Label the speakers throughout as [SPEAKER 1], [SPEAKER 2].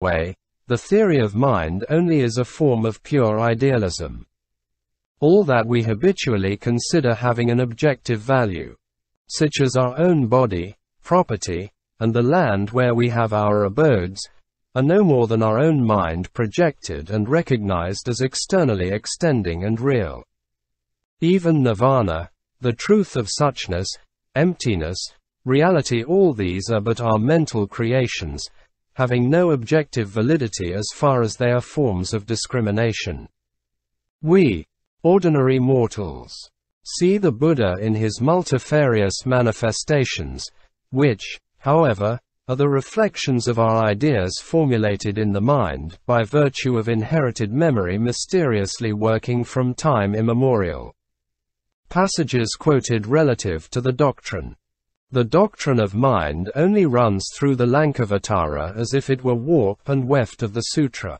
[SPEAKER 1] way, the theory of mind only is a form of pure idealism. All that we habitually consider having an objective value, such as our own body, property, and the land where we have our abodes, are no more than our own mind projected and recognized as externally extending and real. Even nirvana, the truth of suchness, emptiness, reality, all these are but our mental creations, having no objective validity as far as they are forms of discrimination. We, ordinary mortals, see the Buddha in his multifarious manifestations, which, however, are the reflections of our ideas formulated in the mind by virtue of inherited memory mysteriously working from time immemorial. Passages quoted relative to the doctrine. The doctrine of mind only runs through the Lankavatara as if it were warp and weft of the sutra.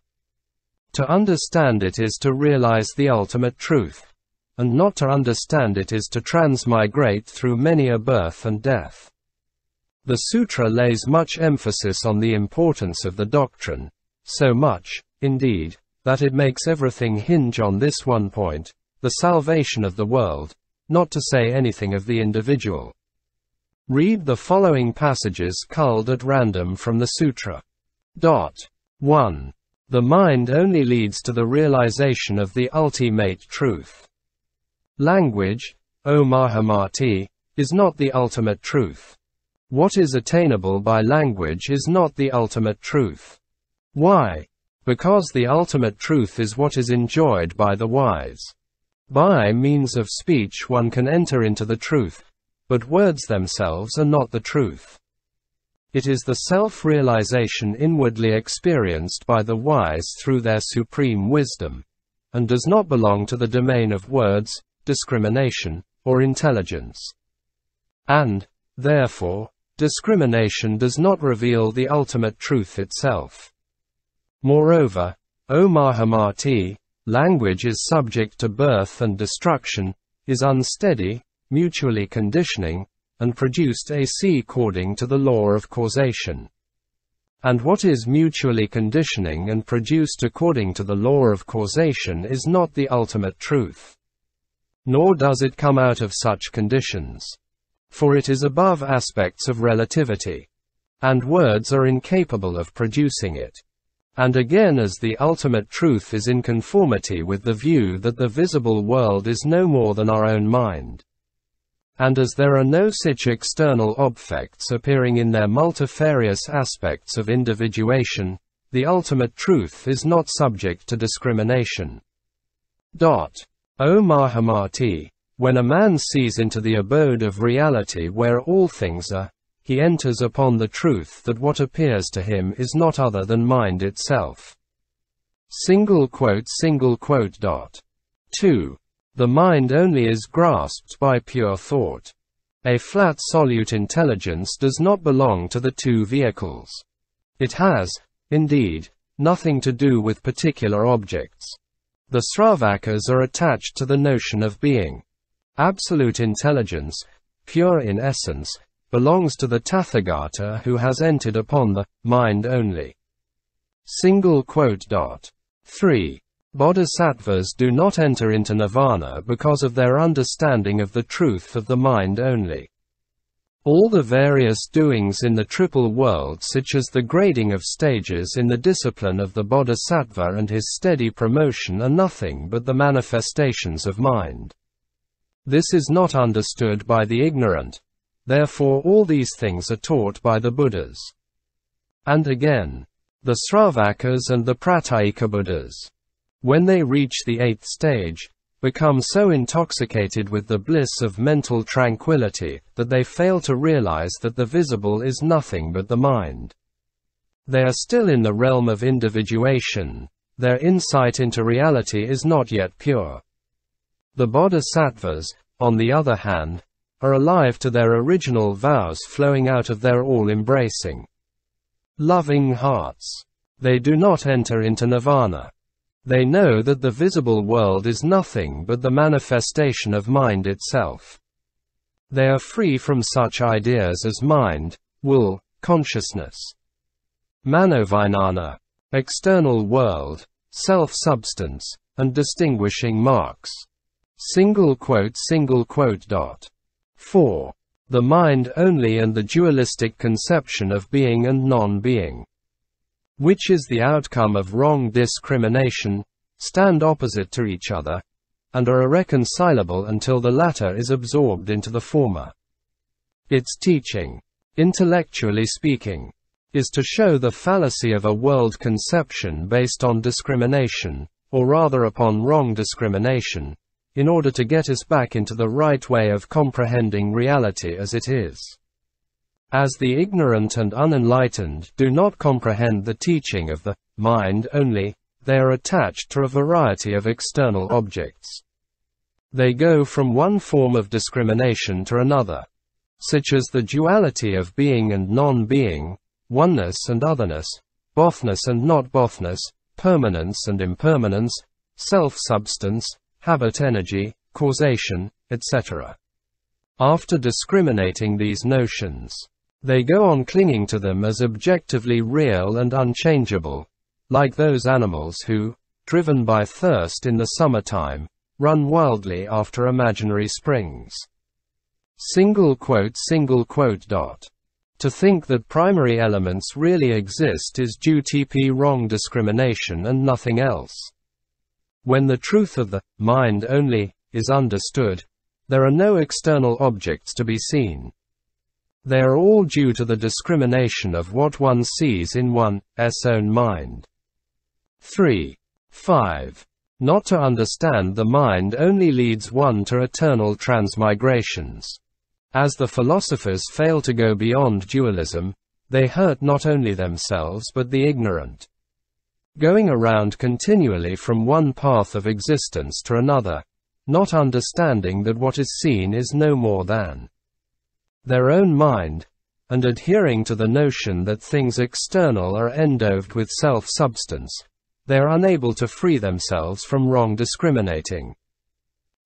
[SPEAKER 1] To understand it is to realize the ultimate truth, and not to understand it is to transmigrate through many a birth and death. The sutra lays much emphasis on the importance of the doctrine, so much, indeed, that it makes everything hinge on this one point, the salvation of the world, not to say anything of the individual. Read the following passages culled at random from the sutra. 1. The mind only leads to the realization of the ultimate truth. Language, O Mahamati, is not the ultimate truth. What is attainable by language is not the ultimate truth. Why? Because the ultimate truth is what is enjoyed by the wise. By means of speech one can enter into the truth, but words themselves are not the truth. It is the self-realization inwardly experienced by the wise through their supreme wisdom, and does not belong to the domain of words, discrimination, or intelligence. And, therefore, discrimination does not reveal the ultimate truth itself. Moreover, O Mahamati, language is subject to birth and destruction, is unsteady, mutually conditioning, and produced AC according to the law of causation. And what is mutually conditioning and produced according to the law of causation is not the ultimate truth. Nor does it come out of such conditions. For it is above aspects of relativity. And words are incapable of producing it. And again, as the ultimate truth is in conformity with the view that the visible world is no more than our own mind. And as there are no such external obfects appearing in their multifarious aspects of individuation, the ultimate truth is not subject to discrimination. O Mahamati, when a man sees into the abode of reality where all things are, he enters upon the truth that what appears to him is not other than mind itself. 2. The mind only is grasped by pure thought. A flat solute intelligence does not belong to the two vehicles. It has, indeed, nothing to do with particular objects. The Sravakas are attached to the notion of being. Absolute intelligence, pure in essence, belongs to the Tathagata who has entered upon the mind only. 3. Bodhisattvas do not enter into nirvana because of their understanding of the truth of the mind only. All the various doings in the triple world, such as the grading of stages in the discipline of the bodhisattva and his steady promotion, are nothing but the manifestations of mind. This is not understood by the ignorant, therefore all these things are taught by the Buddhas. And again, the Sravakas and the Pratyeka Buddhas, when they reach the 8th stage, become so intoxicated with the bliss of mental tranquility that they fail to realize that the visible is nothing but the mind. They are still in the realm of individuation, their insight into reality is not yet pure. The bodhisattvas, on the other hand, are alive to their original vows flowing out of their all-embracing, loving hearts. They do not enter into nirvana. They know that the visible world is nothing but the manifestation of mind itself. They are free from such ideas as mind, will, consciousness. Manovijnana, external world, self-substance, and distinguishing marks. 4. The mind only and the dualistic conception of being and non-being, which is the outcome of wrong discrimination, stand opposite to each other, and are irreconcilable until the latter is absorbed into the former. Its teaching, intellectually speaking, is to show the fallacy of a world conception based on discrimination, or rather upon wrong discrimination, in order to get us back into the right way of comprehending reality as it is. As the ignorant and unenlightened do not comprehend the teaching of the mind only, they are attached to a variety of external objects. They go from one form of discrimination to another, such as the duality of being and non-being, oneness and otherness, bothness and not bothness, permanence and impermanence, self-substance, habit energy, causation, etc. After discriminating these notions, they go on clinging to them as objectively real and unchangeable, like those animals who, driven by thirst in the summertime, run wildly after imaginary springs. To think that primary elements really exist is due to wrong discrimination and nothing else. When the truth of the mind only is understood, there are no external objects to be seen. They are all due to the discrimination of what one sees in one's own mind. 5. Not to understand the mind only leads one to eternal transmigrations. As the philosophers fail to go beyond dualism, they hurt not only themselves but the ignorant. Going around continually from one path of existence to another, not understanding that what is seen is no more than their own mind, and adhering to the notion that things external are endowed with self-substance, they are unable to free themselves from wrong discriminating.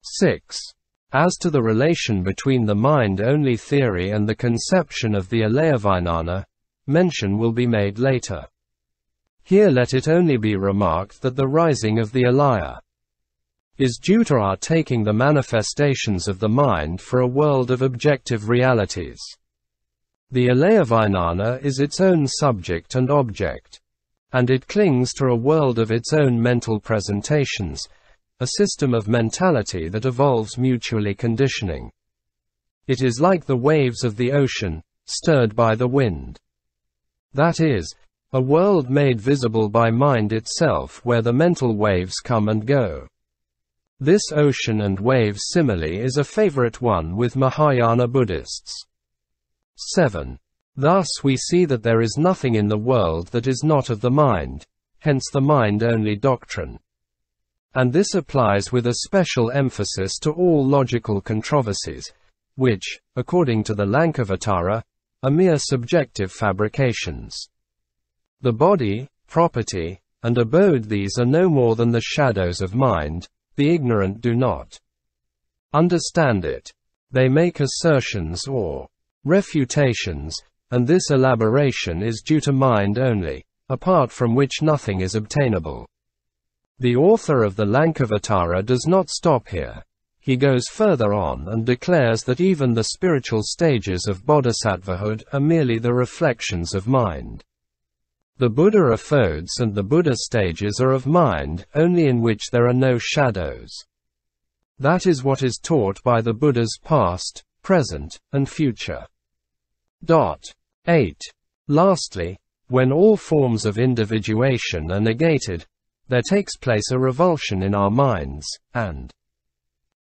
[SPEAKER 1] 6. As to the relation between the mind-only theory and the conception of the Alayavijnana, mention will be made later. Here let it only be remarked that the rising of the alaya is due to our taking the manifestations of the mind for a world of objective realities. The Alayavijnana is its own subject and object, and it clings to a world of its own mental presentations, a system of mentality that evolves mutually conditioning. It is like the waves of the ocean, stirred by the wind. That is, a world made visible by mind itself where the mental waves come and go. This ocean and waves simile is a favorite one with Mahayana Buddhists. 7. Thus we see that there is nothing in the world that is not of the mind, hence the mind-only doctrine. And this applies with a special emphasis to all logical controversies, which, according to the Lankavatara, are mere subjective fabrications. The body, property, and abode, these are no more than the shadows of mind. The ignorant do not understand it. They make assertions or refutations, and this elaboration is due to mind only, apart from which nothing is obtainable. The author of the Lankavatara does not stop here. He goes further on and declares that even the spiritual stages of bodhisattvahood are merely the reflections of mind. The Buddha aphodes and the Buddha stages are of mind, only in which there are no shadows. That is what is taught by the Buddhas past, present, and future. 8. Lastly, when all forms of individuation are negated, there takes place a revulsion in our minds, and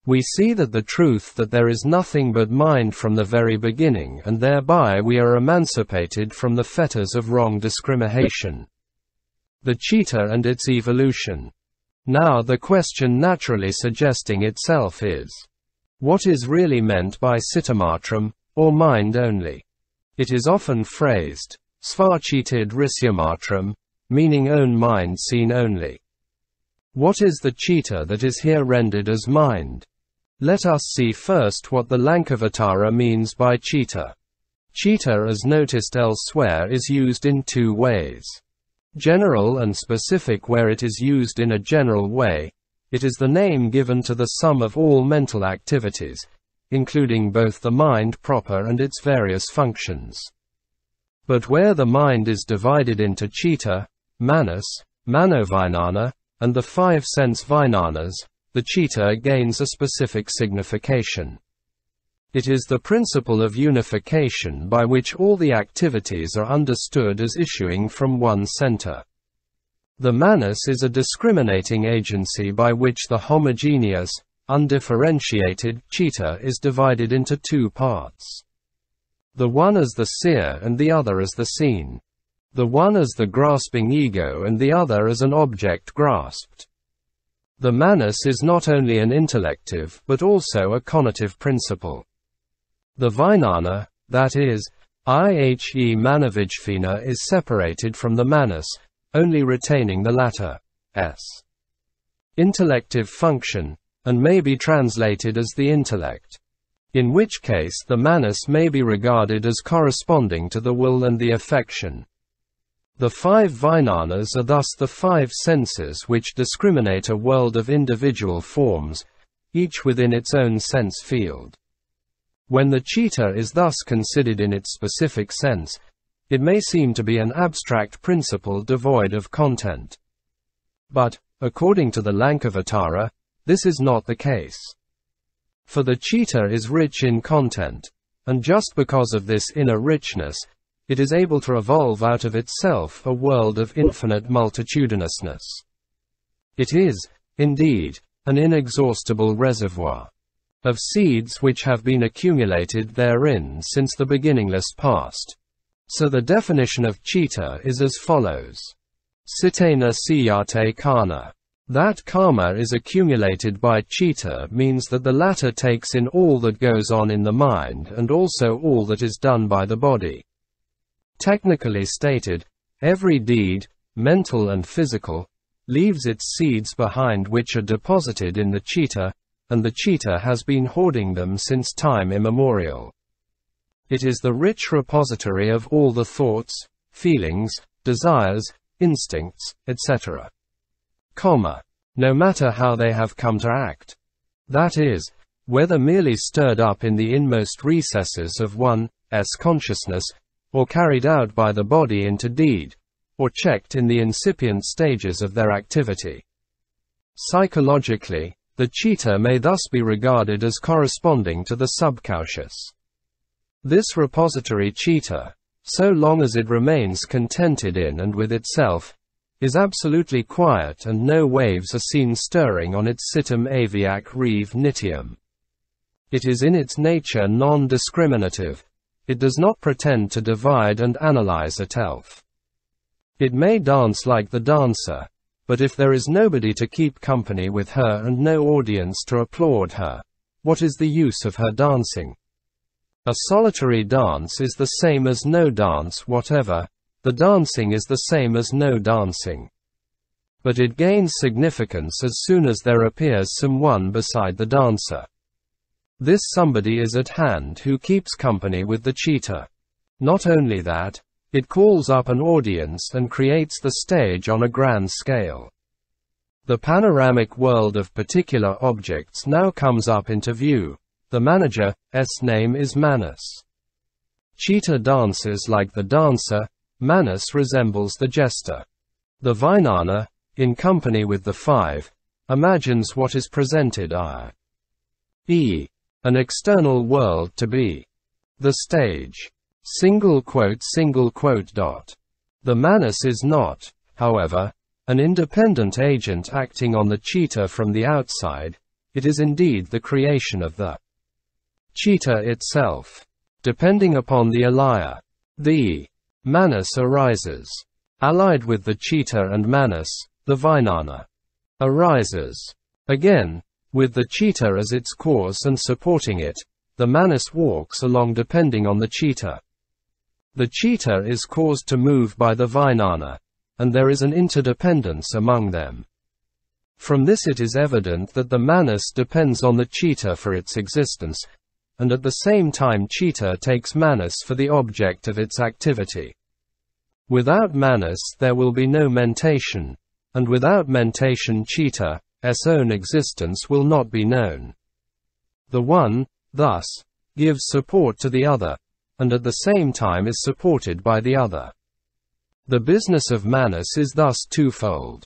[SPEAKER 1] we see that the truth that there is nothing but mind from the very beginning, and thereby we are emancipated from the fetters of wrong discrimination. The cheetah and its evolution. Now the question naturally suggesting itself is, what is really meant by cittamatram, or mind only? It is often phrased, svachitid risyamatram, meaning own mind seen only. What is the cheetah that is here rendered as mind? Let us see first what the Lankavatara means by cheetah. Cheetah, as noticed elsewhere, is used in two ways. General and specific where it is used in a general way. It is the name given to the sum of all mental activities, including both the mind proper and its various functions. But where the mind is divided into chitta, manas, manovijnana, and the 5 sense vijnanas, the chitta gains a specific signification. It is the principle of unification by which all the activities are understood as issuing from one center. The manas is a discriminating agency by which the homogeneous, undifferentiated chitta is divided into 2 parts. The one as the seer and the other as the seen. The one as the grasping ego and the other as an object grasped. The manas is not only an intellective but also a conative principle. The vijnana, that is, i.e. manovijnana, is separated from the manas, only retaining the latter's intellective function, and may be translated as the intellect. In which case the manas may be regarded as corresponding to the will and the affection. The 5 vijnanas are thus the 5 senses which discriminate a world of individual forms, each within its own sense field. When the chitta is thus considered in its specific sense, it may seem to be an abstract principle devoid of content. But, according to the Lankavatara, this is not the case. For the chitta is rich in content, and just because of this inner richness, it is able to evolve out of itself a world of infinite multitudinousness. It is, indeed, an inexhaustible reservoir of seeds which have been accumulated therein since the beginningless past. So the definition of chitta is as follows. Sitena siyate karma. That karma is accumulated by chitta means that the latter takes in all that goes on in the mind and also all that is done by the body. Technically stated, every deed, mental and physical, leaves its seeds behind which are deposited in the chitta, and the chitta has been hoarding them since time immemorial. It is the rich repository of all the thoughts, feelings, desires, instincts, etc. No matter how they have come to act. That is, whether merely stirred up in the inmost recesses of one's consciousness, or carried out by the body into deed, or checked in the incipient stages of their activity. Psychologically, the chitta may thus be regarded as corresponding to the subconscious. This repository chitta, so long as it remains contented in and with itself, is absolutely quiet and no waves are seen stirring on its situm aviac rev nitium. It is in its nature non-discriminative. It does not pretend to divide and analyze itself. It may dance like the dancer, but if there is nobody to keep company with her and no audience to applaud her, what is the use of her dancing? A solitary dance is the same as no dance whatever, the dancing is the same as no dancing. But it gains significance as soon as there appears someone beside the dancer. This somebody is at hand who keeps company with the chitta. Not only that, it calls up an audience and creates the stage on a grand scale. The panoramic world of particular objects now comes up into view. The manager's name is Manas. Chitta dances like the dancer, Manas resembles the jester. The vijnana, in company with the 5, imagines what is presented i.e. an external world to be the stage. The manas is not, however, an independent agent acting on the chitta from the outside, it is indeed the creation of the chitta itself. Depending upon the alaya, the manas arises. Allied with the chitta and manas, the vijnana arises. Again, with the chitta as its cause and supporting it, the manas walks along depending on the chitta. The chitta is caused to move by the vijnana, and there is an interdependence among them. From this it is evident that the manas depends on the chitta for its existence, and at the same time chitta takes manas for the object of its activity. Without manas there will be no mentation, and without mentation Chitta's own existence will not be known. The one, thus, gives support to the other, and at the same time is supported by the other. The business of manas is thus twofold: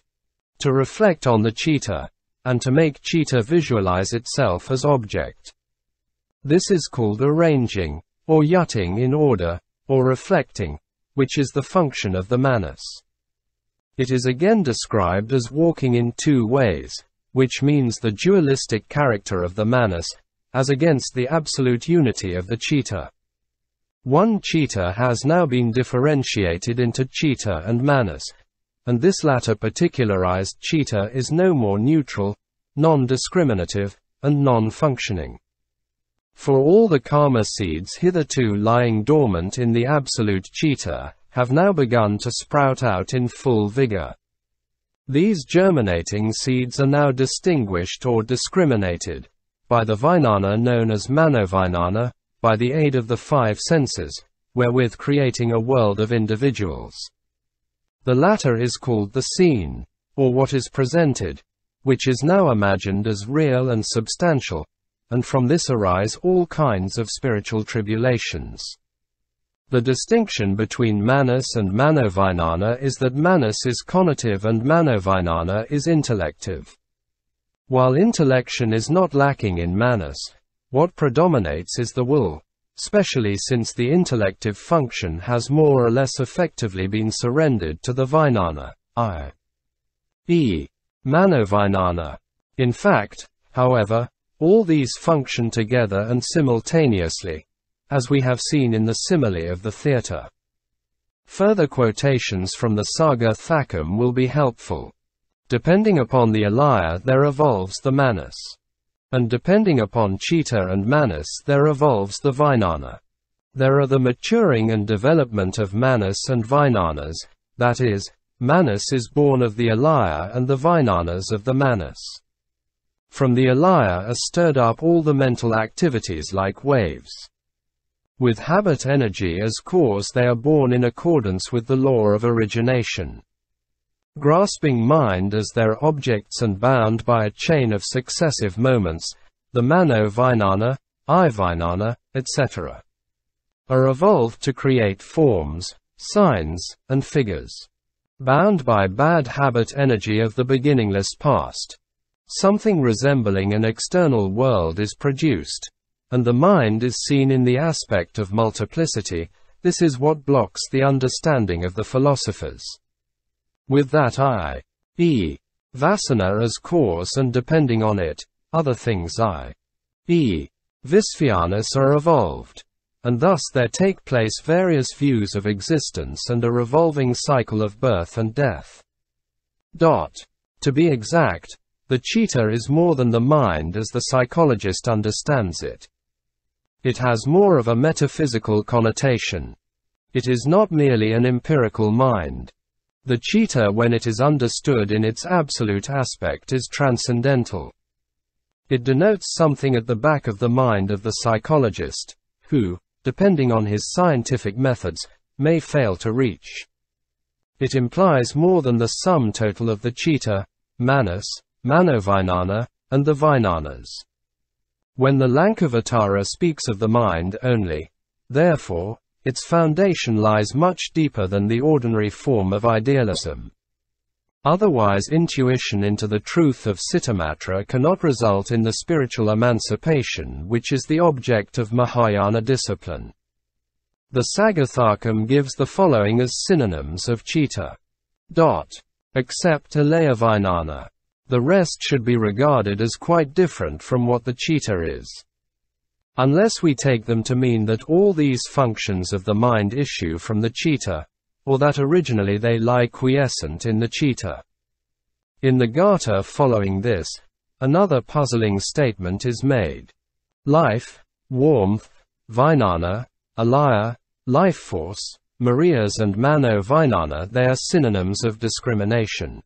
[SPEAKER 1] to reflect on the citta, and to make citta visualize itself as object. This is called arranging, or yutting in order, or reflecting, which is the function of the manas. It is again described as walking in two ways, which means the dualistic character of the manas, as against the absolute unity of the citta. One citta has now been differentiated into citta and manas, and this latter particularized citta is no more neutral, non-discriminative, and non-functioning. For all the karma seeds hitherto lying dormant in the absolute citta have now begun to sprout out in full vigor. These germinating seeds are now distinguished or discriminated by the vijnana known as manovijnana, by the aid of the five senses, wherewith creating a world of individuals. The latter is called the seen, or what is presented, which is now imagined as real and substantial, and from this arise all kinds of spiritual tribulations. The distinction between manas and manovijnana is that manas is conative and manovijnana is intellective. While intellection is not lacking in manas, what predominates is the will, especially since the intellective function has more or less effectively been surrendered to the vijnana, i.e., manovijnana. In fact, however, all these function together and simultaneously, as we have seen in the simile of the theatre. Further quotations from the Saga Thakam will be helpful. Depending upon the alaya there evolves the manas. And depending upon citta and manas there evolves the vijnana. There are the maturing and development of manas and vijnanas, that is, manas is born of the alaya and the vijnanas of the manas. From the alaya are stirred up all the mental activities like waves. With habit energy as cause they are born in accordance with the law of origination. Grasping mind as their objects and bound by a chain of successive moments, the mano-vijnana, I-vijnana, etc. are evolved to create forms, signs, and figures. Bound by bad habit energy of the beginningless past, something resembling an external world is produced, and the mind is seen in the aspect of multiplicity. This is what blocks the understanding of the philosophers. With that i.e., vasana as cause and depending on it, other things i.e., visvayanas are evolved, and thus there take place various views of existence and a revolving cycle of birth and death. To be exact, the citta is more than the mind as the psychologist understands it. It has more of a metaphysical connotation. It is not merely an empirical mind. The citta, when it is understood in its absolute aspect, is transcendental. It denotes something at the back of the mind of the psychologist, who, depending on his scientific methods, may fail to reach. It implies more than the sum total of the citta, manas, manovijnana, and the vijnanas. When the Lankavatara speaks of the mind only, therefore, its foundation lies much deeper than the ordinary form of idealism. Otherwise, intuition into the truth of Citamatra cannot result in the spiritual emancipation which is the object of Mahayana discipline. The Sagathakam gives the following as synonyms of citta. Except alaya vijnana. The rest should be regarded as quite different from what the citta is. Unless we take them to mean that all these functions of the mind issue from the citta, or that originally they lie quiescent in the citta. In the Gatha following this, another puzzling statement is made. Life, warmth, vijnana, alaya, life force, Marias and mano vijnana, they are synonyms of discrimination.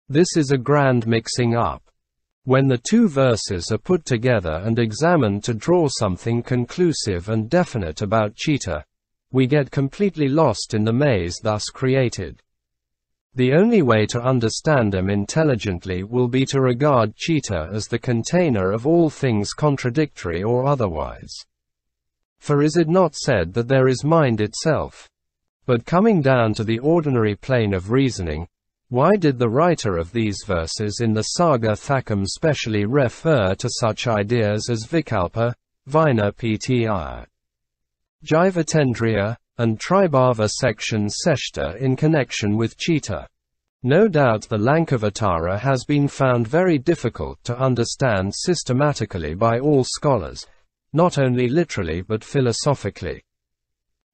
[SPEAKER 1] This is a grand mixing up. When the two verses are put together and examined to draw something conclusive and definite about citta, we get completely lost in the maze thus created. The only way to understand them intelligently will be to regard citta as the container of all things contradictory or otherwise. For is it not said that there is mind itself? But coming down to the ordinary plane of reasoning, why did the writer of these verses in the Saga Thakam specially refer to such ideas as vikalpa, vina pti, jivatendriya, and tribhava section seshta in connection with citta? No doubt the Lankavatara has been found very difficult to understand systematically by all scholars, not only literally but philosophically.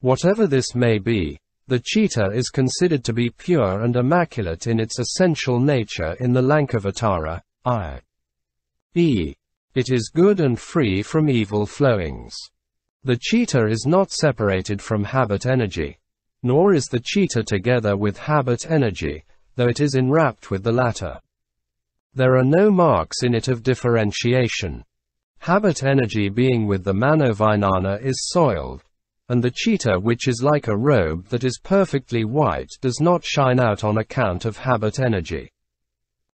[SPEAKER 1] Whatever this may be, the citta is considered to be pure and immaculate in its essential nature in the Lankavatara, i.e., it is good and free from evil flowings. The citta is not separated from habit energy, nor is the citta together with habit energy, though it is enwrapped with the latter. There are no marks in it of differentiation. Habit energy being with the manovijnana is soiled, and the citta, which is like a robe that is perfectly white, does not shine out on account of habit energy.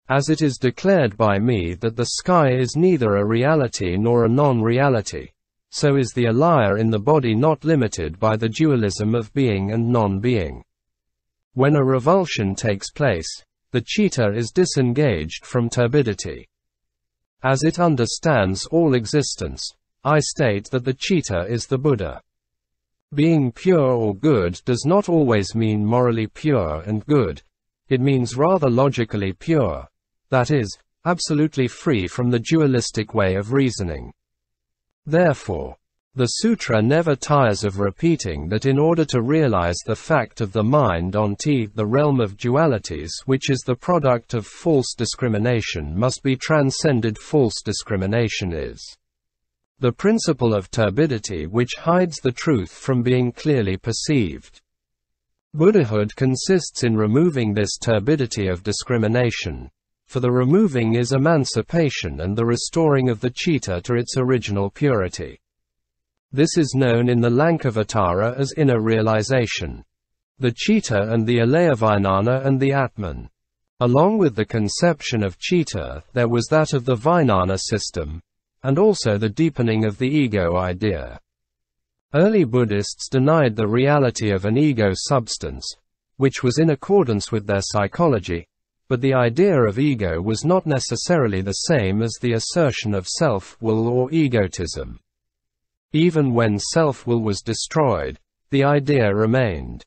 [SPEAKER 1] As it is declared by me that the sky is neither a reality nor a non-reality, so is the alaya in the body not limited by the dualism of being and non-being. When a revulsion takes place, the citta is disengaged from turbidity. As it understands all existence, I state that the citta is the Buddha. Being pure or good does not always mean morally pure and good, it means rather logically pure, that is, absolutely free from the dualistic way of reasoning. Therefore, the sutra never tires of repeating that in order to realize the fact of the mind on the realm of dualities, which is the product of false discrimination, must be transcended. False discrimination is the principle of turbidity which hides the truth from being clearly perceived. Buddhahood consists in removing this turbidity of discrimination, for the removing is emancipation and the restoring of the citta to its original purity. This is known in the Lankavatara as inner realization. The citta and the alayavijnana and the Atman. Along with the conception of citta, there was that of the Vijnana system, and also the deepening of the ego idea. Early Buddhists denied the reality of an ego substance, which was in accordance with their psychology, but the idea of ego was not necessarily the same as the assertion of self-will or egotism. Even when self-will was destroyed, the idea remained.